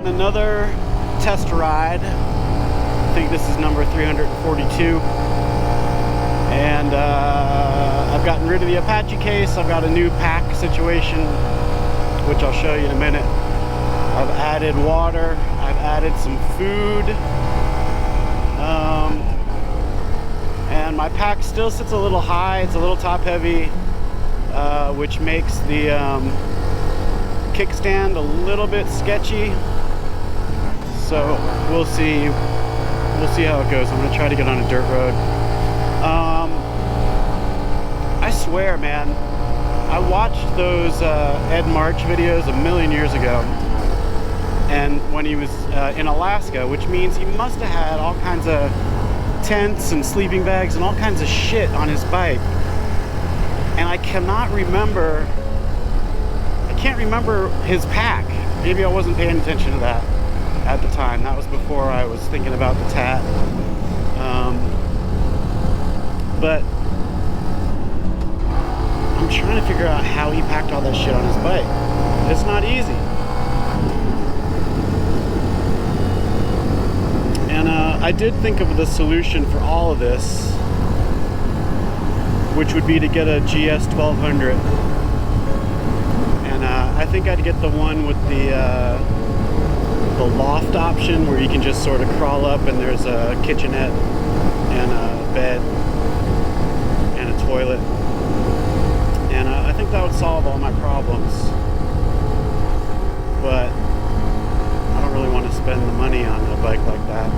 Another test ride. I think this is number 342. And I've gotten rid of the Apache case. I've got a new pack situation, which I'll show you in a minute. I've added water. I've added some food. And my pack still sits a little high. It's a little top heavy, which makes the kickstand a little bit sketchy. So we'll see how it goes. I'm gonna try to get on a dirt road. I swear, man, I watched those Ed March videos a million years ago, and when he was in Alaska, which means he must have had all kinds of tents and sleeping bags and all kinds of shit on his bike. And I can't remember his pack. Maybe I wasn't paying attention to that at the time. That was before I was thinking about the TAT. But I'm trying to figure out how he packed all that shit on his bike. It's not easy. And I did think of the solution for all of this, which would be to get a GS 1200. And I think I'd get the one with the loft option, where you can just sort of crawl up and there's a kitchenette and a bed and a toilet. And I think that would solve all my problems. But I don't really want to spend the money on a bike like that.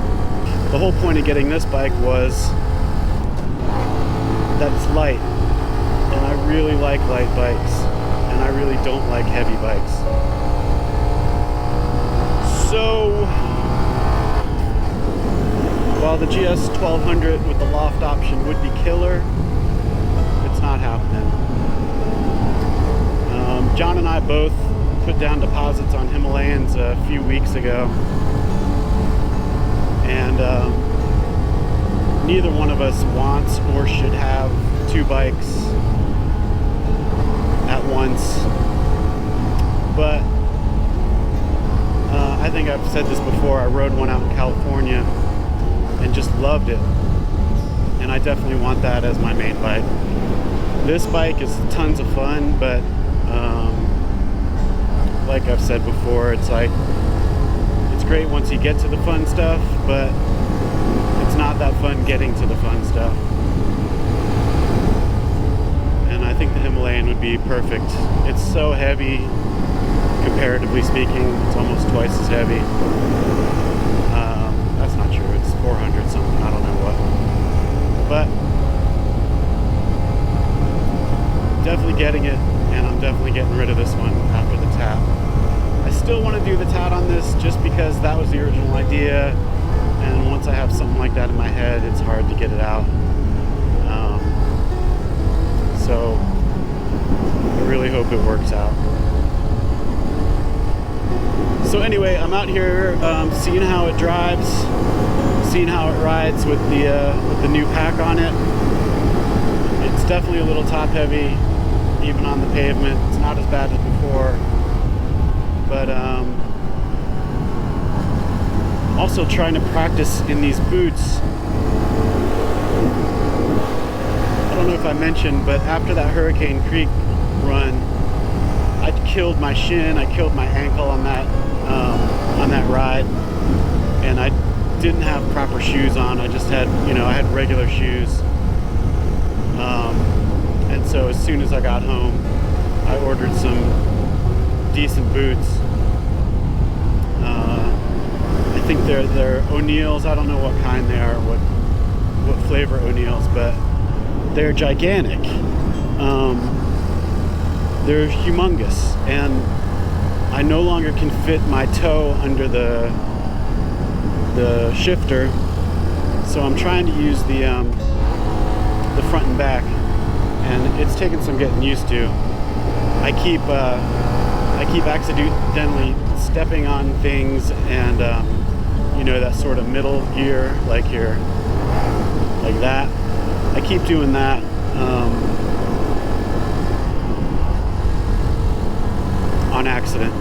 The whole point of getting this bike was that it's light. And I really like light bikes. And I really don't like heavy bikes. So, while the GS 1200 with the loft option would be killer, it's not happening. John and I both put down deposits on Himalayans a few weeks ago, and neither one of us wants or should have two bikes at once. But I think I've said this before, I rode one out in California and just loved it. And I definitely want that as my main bike. This bike is tons of fun, but like I've said before, it's great once you get to the fun stuff, but it's not that fun getting to the fun stuff. And I think the Himalayan would be perfect. It's so heavy. Comparatively speaking, it's almost twice as heavy. That's not true. It's 400 something. I don't know what. But definitely getting it, and I'm definitely getting rid of this one after the TAT. I still want to do the TAT on this just because that was the original idea, and once I have something like that in my head, it's hard to get it out. So I really hope it works out. So anyway, I'm out here seeing how it drives, seeing how it rides with the new pack on it. It's definitely a little top heavy, even on the pavement. It's not as bad as before, but also trying to practice in these boots. I don't know if I mentioned, but after that Hurricane Creek run, I killed my shin, I killed my ankle on that ride, and I didn't have proper shoes on. I just had, I had regular shoes. And so as soon as I got home, I ordered some decent boots. I think they're O'Neill's. I don't know what kind they are, what flavor O'Neill's, but they're gigantic. They're humongous, and I no longer can fit my toe under the shifter, so I'm trying to use the front and back, and it's taken some getting used to. I keep accidentally stepping on things, and that sort of middle gear, like here, like that. I keep doing that. On accident.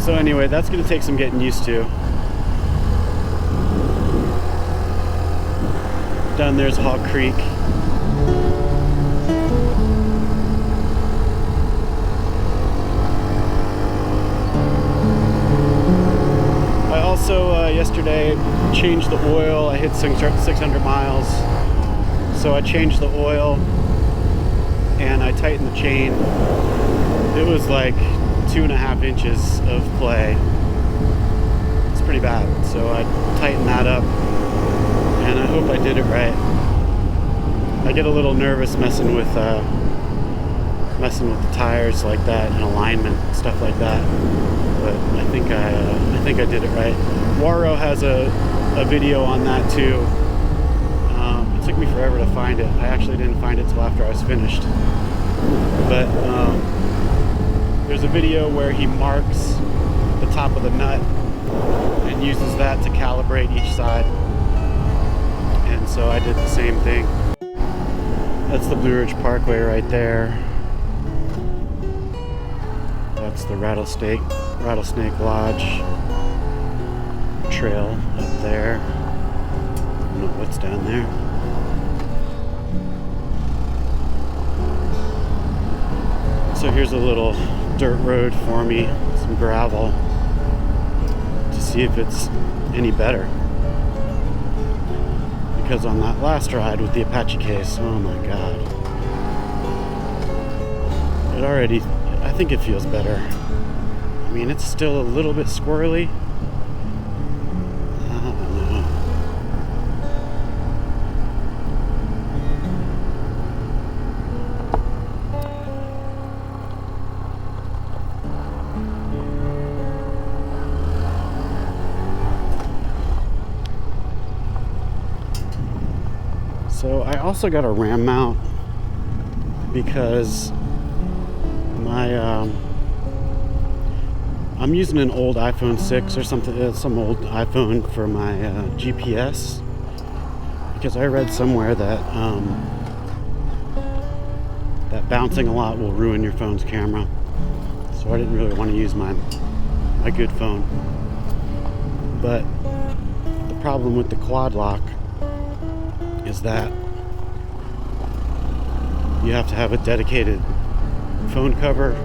So anyway, that's going to take some getting used to. Down there's Hog Creek. I also yesterday changed the oil. I hit 600 miles, so I changed the oil and I tightened the chain. It was like 2.5 inches of play. It's pretty bad, so I tightened that up, and I hope I did it right. I get a little nervous messing with the tires like that and alignment, stuff like that. But I think I did it right. Warro has a video on that too. It took me forever to find it. I actually didn't find it till after I was finished. But there's a video where he marks the top of the nut and uses that to calibrate each side. And so I did the same thing. That's the Blue Ridge Parkway right there. That's the Rattlesnake Lodge trail up there. I don't know what's down there. So here's a little dirt road for me, some gravel, to see if it's any better. Because on that last ride with the Apache case, oh my god. I think it feels better. I mean, it's still a little bit squirrely. I don't know. So I also got a ram mount because I'm using an old iPhone 6 or something, some old iPhone for my GPS, because I read somewhere that that bouncing a lot will ruin your phone's camera. So I didn't really want to use my good phone. But the problem with the quad lock is that you have to have a dedicated phone cover,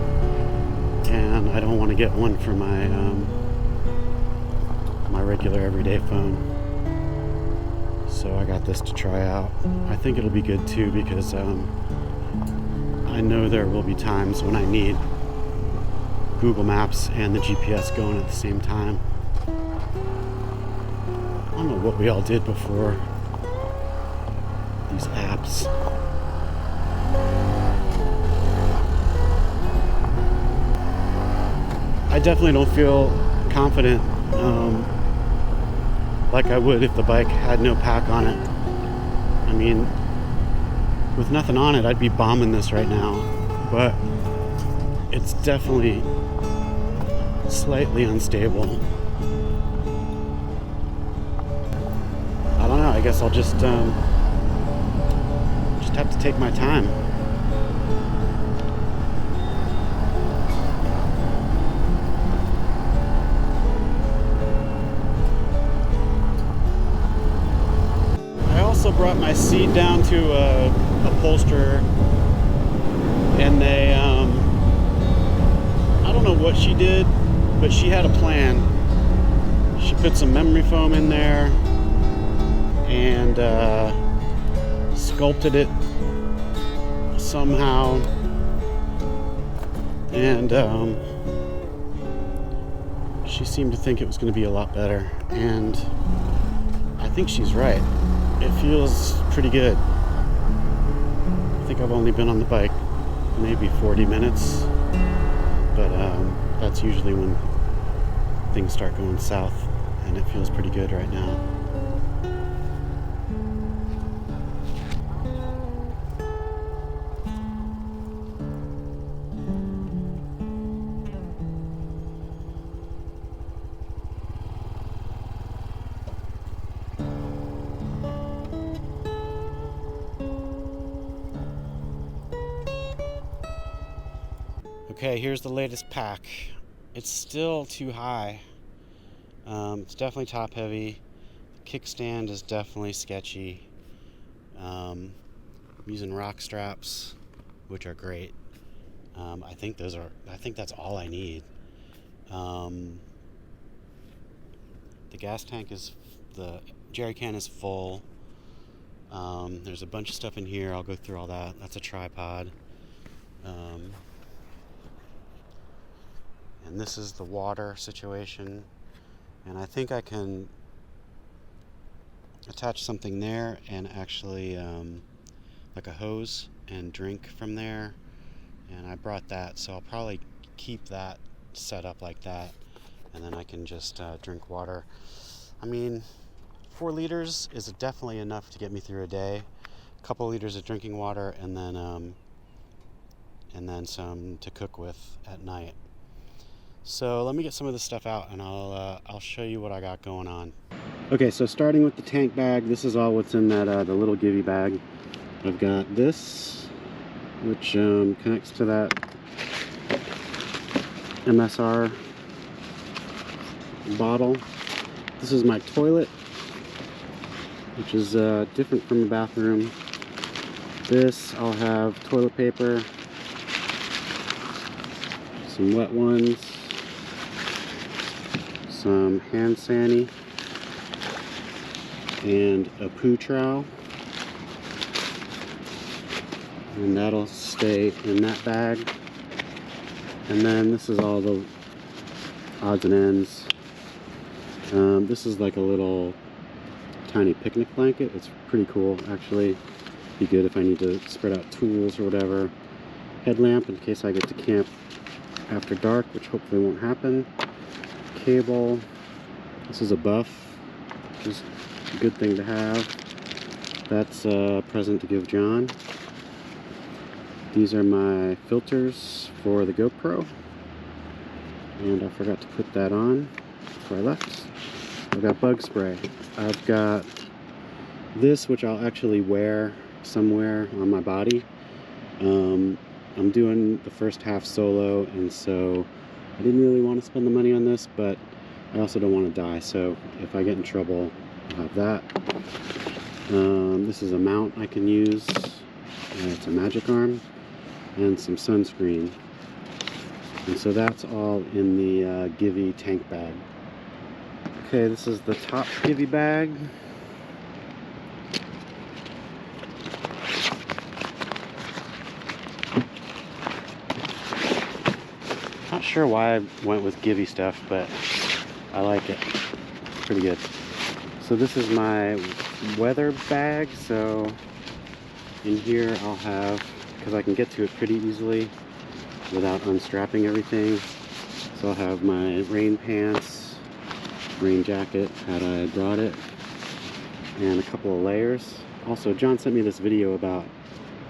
and I don't want to get one for my my regular everyday phone. So I got this to try out. I think it'll be good too, because I know there will be times when I need Google Maps and the GPS going at the same time. I don't know what we all did before these apps. I definitely don't feel confident like I would if the bike had no pack on it. I mean, with nothing on it, I'd be bombing this right now, but it's definitely slightly unstable. I don't know, I guess I'll just have to take my time. Brought my seat down to a upholsterer, and they I don't know what she did, but she had a plan. She put some memory foam in there and sculpted it somehow, and she seemed to think it was going to be a lot better, and I think she's right. It feels pretty good. I think I've only been on the bike maybe 40 minutes, but that's usually when things start going south, and it feels pretty good right now. Okay, here's the latest pack, it's still too high. It's definitely top heavy. The kickstand is definitely sketchy. I'm using rock straps, which are great. I think that's all I need. The gas tank the jerry can is full. There's a bunch of stuff in here. I'll go through all that. That's a tripod. And this is the water situation. And I think I can attach something there and actually like a hose and drink from there. And I brought that, so I'll probably keep that set up like that, and then I can just drink water. I mean, 4 liters is definitely enough to get me through a day. A couple liters of drinking water, and then some to cook with at night. So let me get some of this stuff out, and I'll show you what I got going on. Okay, so starting with the tank bag, this is all what's in that the little givey bag. I've got this, which connects to that MSR bottle. This is my toilet, which is different from the bathroom. This, I'll have toilet paper, some wet ones, some hand sani, and a poo trowel. And that'll stay in that bag. And then this is all the odds and ends. This is like a little tiny picnic blanket. It's pretty cool, actually. Be good if I need to spread out tools or whatever. Headlamp in case I get to camp after dark, which hopefully won't happen. Cable. This is a buff, which is a good thing to have. That's a present to give John. These are my filters for the GoPro, and I forgot to put that on before I left. I've got bug spray. I've got this, which I'll actually wear somewhere on my body. I'm doing the first half solo, and so I didn't really want to spend the money on this, but I also don't want to die, so if I get in trouble, I'll have that. This is a mount I can use. It's a magic arm. And some sunscreen. And so that's all in the givey tank bag. Okay, this is the top givey bag. Not sure why I went with givey stuff, but I like it. Pretty good. So this is my weather bag. So in here I'll have, because I can get to it pretty easily without unstrapping everything. So I'll have my rain pants, rain jacket, had I brought it, and a couple of layers. Also, John sent me this video about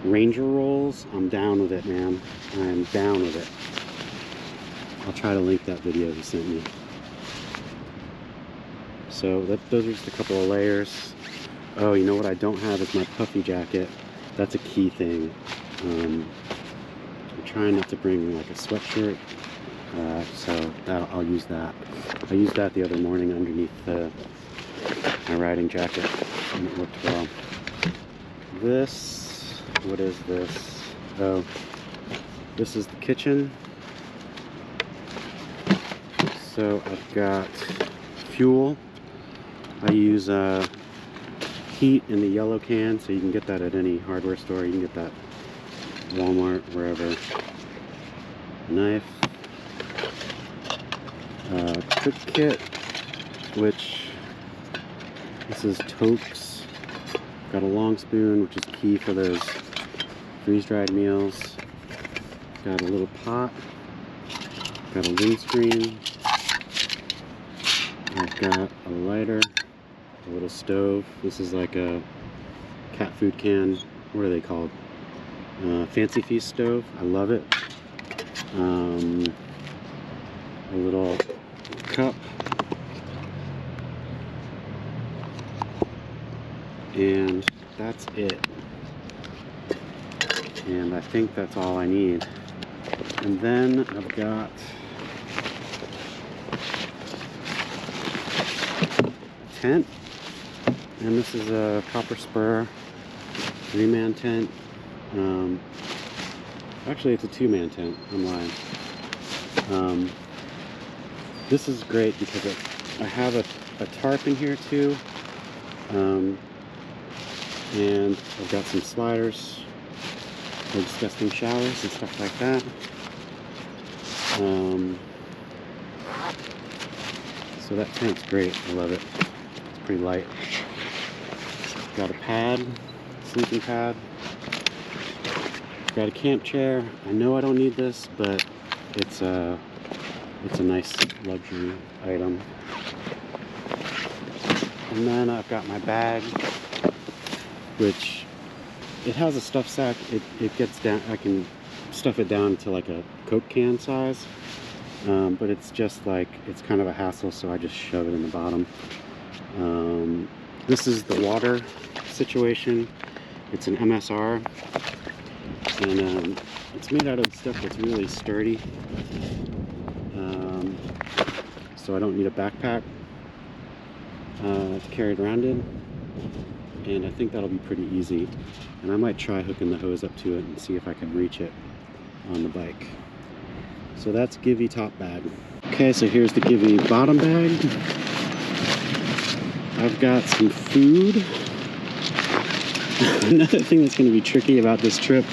Ranger rolls. I'm down with it, man. I'm down with it. I'll try to link that video he sent me. So those are just a couple of layers. Oh, you know what I don't have is my puffy jacket. That's a key thing. I'm trying not to bring like a sweatshirt, so I'll use that. I used that the other morning underneath my riding jacket, and it worked well. This, what is this? Oh, this is the kitchen. So I've got fuel. I use heat in the yellow can, so you can get that at any hardware store. You can get that Walmart, wherever. Knife. Cook kit, which this is Toke's. Got a long spoon, which is key for those freeze-dried meals. Got a little pot. Got a windscreen. I've got a lighter, a little stove. This is like a cat food can. What are they called? Fancy Feast stove. I love it. A little cup. And that's it. And I think that's all I need. And then I've got tent, and this is a copper spur 3-man tent. Actually, it's a 2-man tent. I'm lying. This is great because I have a tarp in here too, and I've got some sliders for disgusting showers and stuff like that. So that tent's great. I love it. It's pretty light. Got a pad, sleeping pad. Got a camp chair. I know I don't need this, but it's a nice luxury item. And then I've got my bag, which it has a stuff sack. It gets down. I can stuff it down to like a Coke can size, but it's just like, it's kind of a hassle, so I just shove it in the bottom. This is the water situation. It's an MSR, and it's made out of stuff that's really sturdy, so I don't need a backpack to carry it around in, and I think that'll be pretty easy. And I might try hooking the hose up to it and see if I can reach it on the bike. So that's Givy top bag. Okay, so here's the Givy bottom bag. I've got some food. Another thing that's going to be tricky about this trip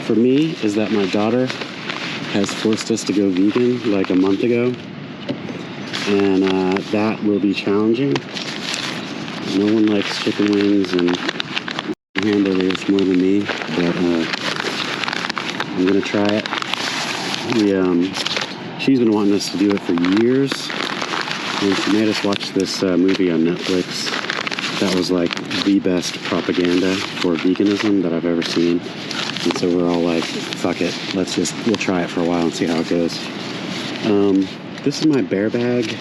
for me is that my daughter has forced us to go vegan like a month ago, and that will be challenging. No one likes chicken wings and hamburgers more than me, but I'm going to try it. She's been wanting us to do it for years, and she made us watch this movie on Netflix that was like the best propaganda for veganism that I've ever seen. And so we're all like, fuck it, we'll try it for a while and see how it goes. This is my bear bag.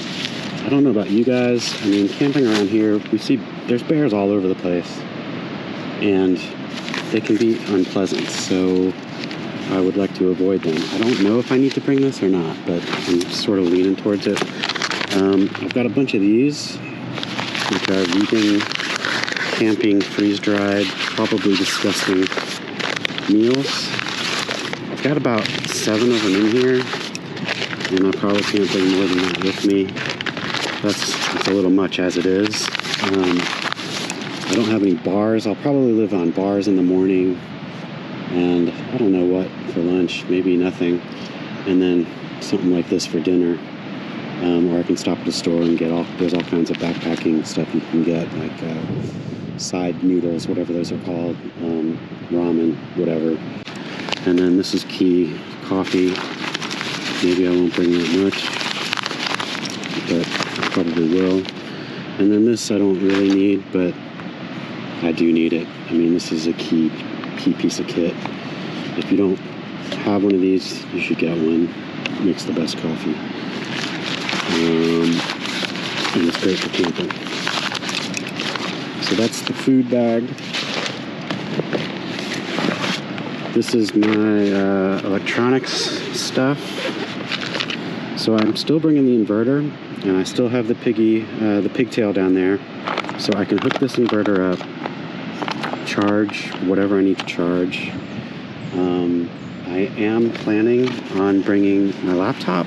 I don't know about you guys. I mean, camping around here, there's bears all over the place, and they can be unpleasant, so I would like to avoid them. I don't know if I need to bring this or not, but I'm sort of leaning towards it. I've got a bunch of these, which are vegan, camping, freeze-dried, probably disgusting meals. I've got about 7 of them in here, and I probably can't bring more than that with me. It's a little much as it is. I don't have any bars. I'll probably live on bars in the morning, and I don't know what for lunch, maybe nothing, and then something like this for dinner. Or I can stop at the store and there's all kinds of backpacking stuff you can get, like side noodles, whatever those are called, ramen, whatever. And then this is key, coffee. Maybe I won't bring that much, but I probably will. And then this I don't really need, but I do need it. I mean, this is a key piece of kit. If you don't have one of these, you should get one. It makes the best coffee. And it's great for camping. So that's the food bag. This is my electronics stuff. So I'm still bringing the inverter, and I still have the pigtail down there. So I can hook this inverter up, charge whatever I need to charge. I am planning on bringing my laptop.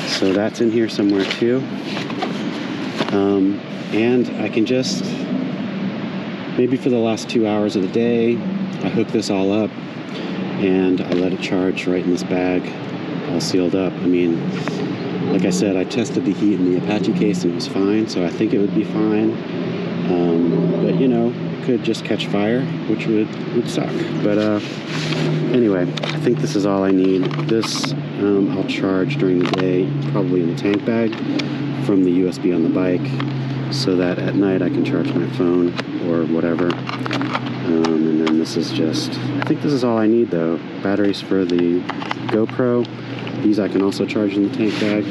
So that's in here somewhere too. And I can just, maybe for the last 2 hours of the day, I hook this all up and I let it charge right in this bag, all sealed up. I mean, like I said, I tested the heat in the Apache case and it was fine, so I think it would be fine. But you know, it could just catch fire, which would suck. But anyway, I think this is all I need. This I'll charge during the day, probably in the tank bag from the USB on the bike, so that at night I can charge my phone or whatever. And then this is just, I think this is all I need though. Batteries for the GoPro. These I can also charge in the tank bag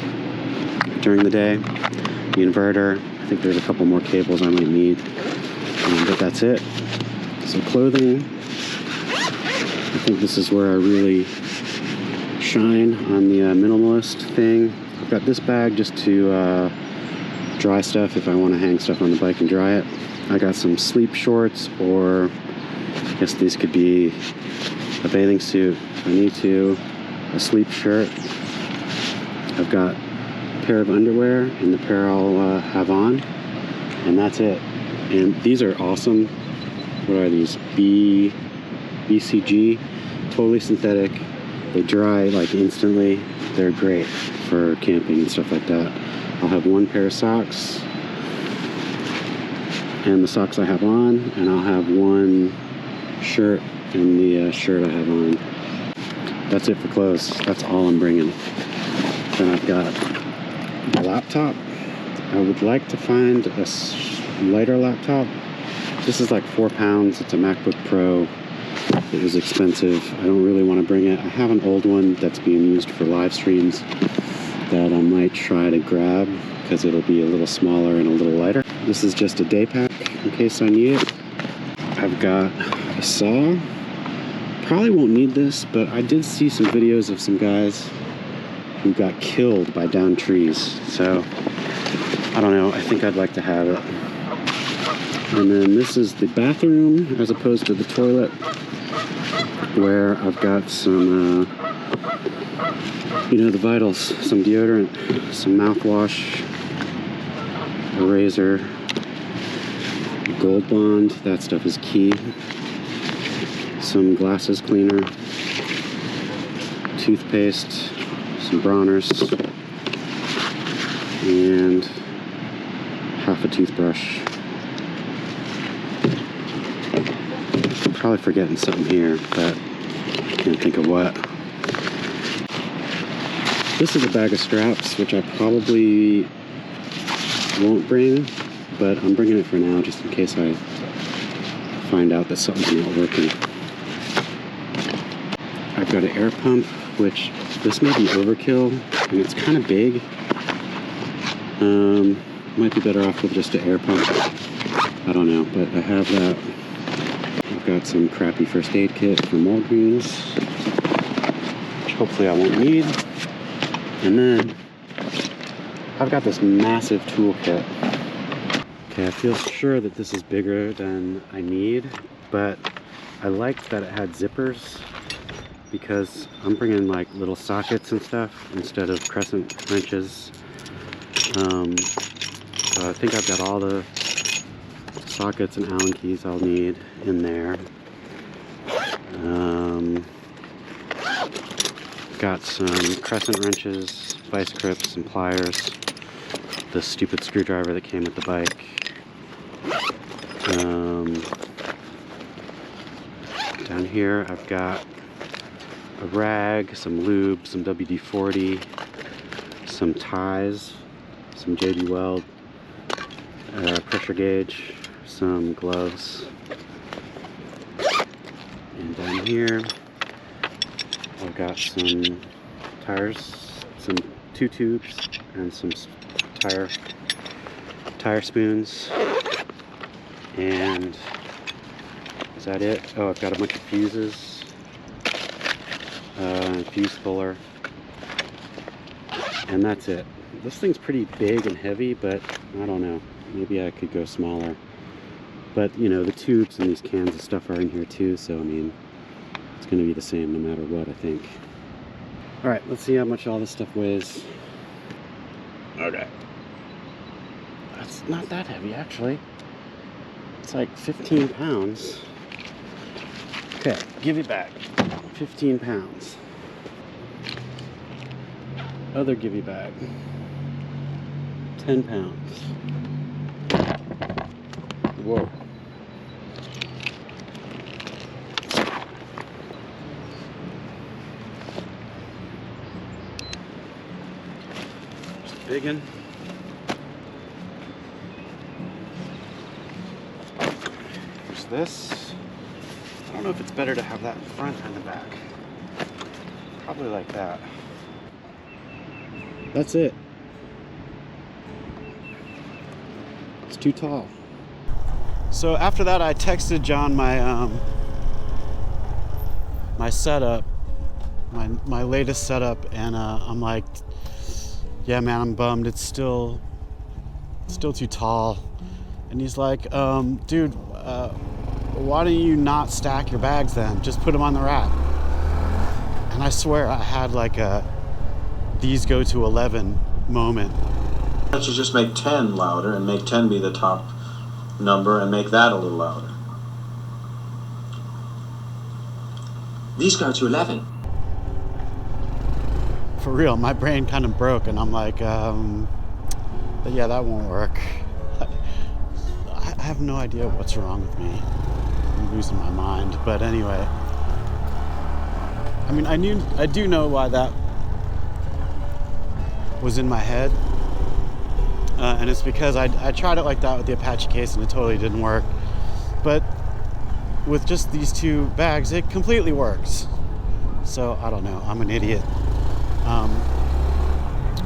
during the day. The inverter, I think there's a couple more cables I might need. But that's it. So clothing, I think this is where I really shine on the minimalist thing. I've got this bag just to dry stuff if I want to hang stuff on the bike and dry it. I got some sleep shorts, or I guess these could be a bathing suit if I need to, a sleep shirt. I've got a pair of underwear and the pair I'll have on, and that's it. And these are awesome. What are these? BCG, totally synthetic. They dry like instantly. They're great for camping and stuff like that. I'll have one pair of socks and the socks I have on, and I'll have one shirt and the shirt I have on. That's it for clothes. That's all I'm bringing. Then I've got a laptop. I would like to find a lighter laptop. This is like 4 pounds. It's a MacBook Pro. It was expensive. I don't really want to bring it. I have an old one that's being used for live streams that I might try to grab because it'll be a little smaller and a little lighter. This is just a day pack in case I need it. I've got a saw. Probably won't need this, but I did see some videos of some guys who got killed by downed trees. So I don't know. I think I'd like to have it. And then this is the bathroom as opposed to the toilet, where I've got some, you know, the vitals, some deodorant, some mouthwash, a razor, Gold Bond, that stuff is key, some glasses cleaner, toothpaste, some bronzers, and half a toothbrush. Probably forgetting something here, but can't think of what. This is a bag of straps, which I probably won't bring, but I'm bringing it for now just in case I find out that something's not working. I've got an air pump, which this may be overkill, and it's kind of big. Might be better off with just an air pump. I don't know, but I have that. I've got some crappy first aid kit from Walgreens, which hopefully I won't need. And then I've got this massive toolkit. Okay, I feel sure that this is bigger than I need, but I liked that it had zippers because I'm bringing like little sockets and stuff instead of crescent wrenches. So I think I've got all the sockets and Allen keys I'll need in there. Got some crescent wrenches, vice grips, and pliers. The stupid screwdriver that came with the bike. Down here I've got a rag, some lube, some WD-40, some ties, some JB Weld, pressure gauge, some gloves. And down here I've got some tires, some 2 tubes, and some tire spoons. And is that it? Oh, I've got a bunch of fuses, fuse puller, and that's it. This thing's pretty big and heavy, but I don't know. Maybe I could go smaller. But, you know, the tubes and these cans of stuff are in here too, so, I mean, it's going to be the same no matter what, I think. Alright, let's see how much all this stuff weighs. Okay. That's not that heavy, actually. It's like 15 pounds. Okay, give it back. 15 pounds. Other give you bag. 10 pounds. Whoa. Just a big one. Here's this. I don't know if it's better to have that in front and the back. Probably like that. That's it. It's too tall. So after that, I texted John my my setup, my latest setup, and I'm like, yeah, man, I'm bummed. It's still still too tall. And he's like, dude, why don't you not stack your bags then? Just put them on the rack. And I swear I had like a these go to 11 moment. Why don't you just make 10 louder and make 10 be the top number and make that a little louder? These go to 11. For real, my brain kind of broke, and I'm like, yeah, that won't work. I have no idea what's wrong with me. I'm losing my mind. But anyway, I mean, I do know why that was in my head, and it's because I tried it like that with the Apache case, and it totally didn't work. But with just these two bags, it completely works. So I don't know, I'm an idiot.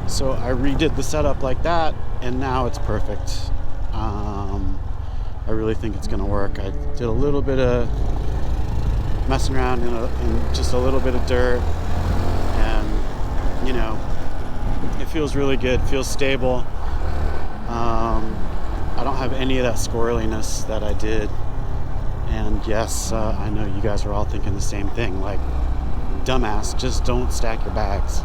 So I redid the setup like that, and now it's perfect. I really think it's gonna work. I did a little bit of messing around in just a little bit of dirt, and you know, it feels really good, feels stable. I don't have any of that squirreliness that I did. And yes, I know you guys are all thinking the same thing, like, dumbass, just don't stack your bags.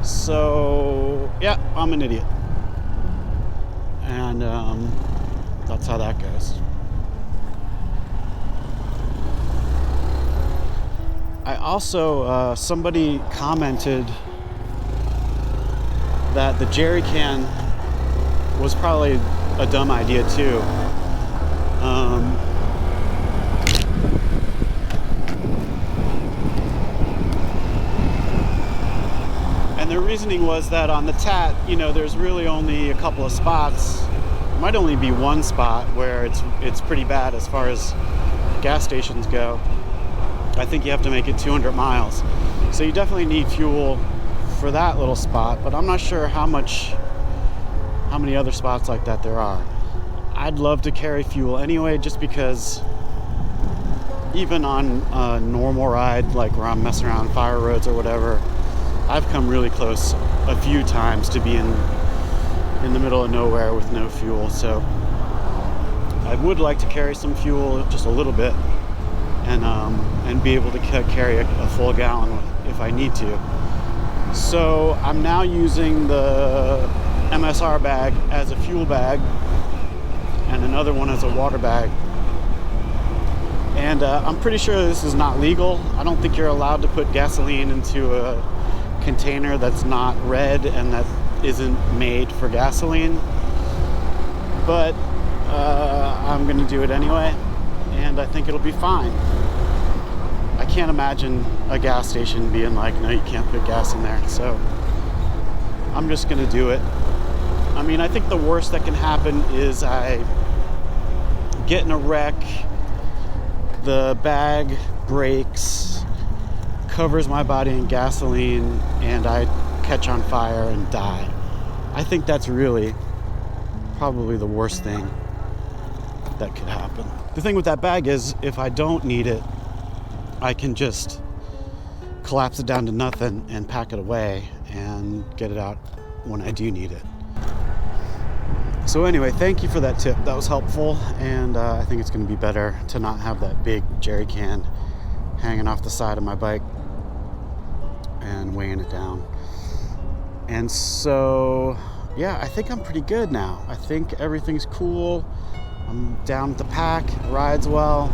So yeah, I'm an idiot, and that's how that goes. I also, somebody commented that the jerry can was probably a dumb idea too. And their reasoning was that on the TAT, you know, there's really only a couple of spots. There might only be one spot where it's pretty bad as far as gas stations go. I think you have to make it 200 miles. So you definitely need fuel for that little spot, but I'm not sure how many other spots like that there are. I'd love to carry fuel anyway, just because even on a normal ride, like where I'm messing around fire roads or whatever, I've come really close a few times to being in the middle of nowhere with no fuel. So I would like to carry some fuel, just a little bit, and be able to carry a full gallon if I need to. So I'm now using the MSR bag as a fuel bag and another one as a water bag. And I'm pretty sure this is not legal. I don't think you're allowed to put gasoline into a container that's not red and that isn't made for gasoline. But I'm gonna do it anyway, and I think it'll be fine. I can't imagine a gas station being like, no, you can't put gas in there. So I'm just gonna do it. I mean, I think the worst that can happen is I get in a wreck, the bag breaks, covers my body in gasoline, and I catch on fire and die. I think that's really probably the worst thing that could happen. The thing with that bag is, if I don't need it, I can just collapse it down to nothing and pack it away and get it out when I do need it. So anyway, thank you for that tip. That was helpful, and I think it's going to be better to not have that big jerry can hanging off the side of my bike and weighing it down. And so, yeah, I think I'm pretty good now. I think everything's cool. I'm down with the pack, rides well.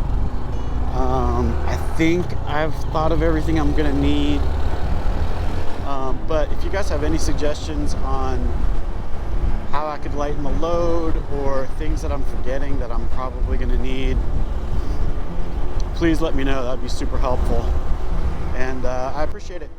I think I've thought of everything I'm gonna need. But if you guys have any suggestions on how I could lighten the load or things that I'm forgetting that I'm probably gonna need, please let me know. That'd be super helpful. And I appreciate it.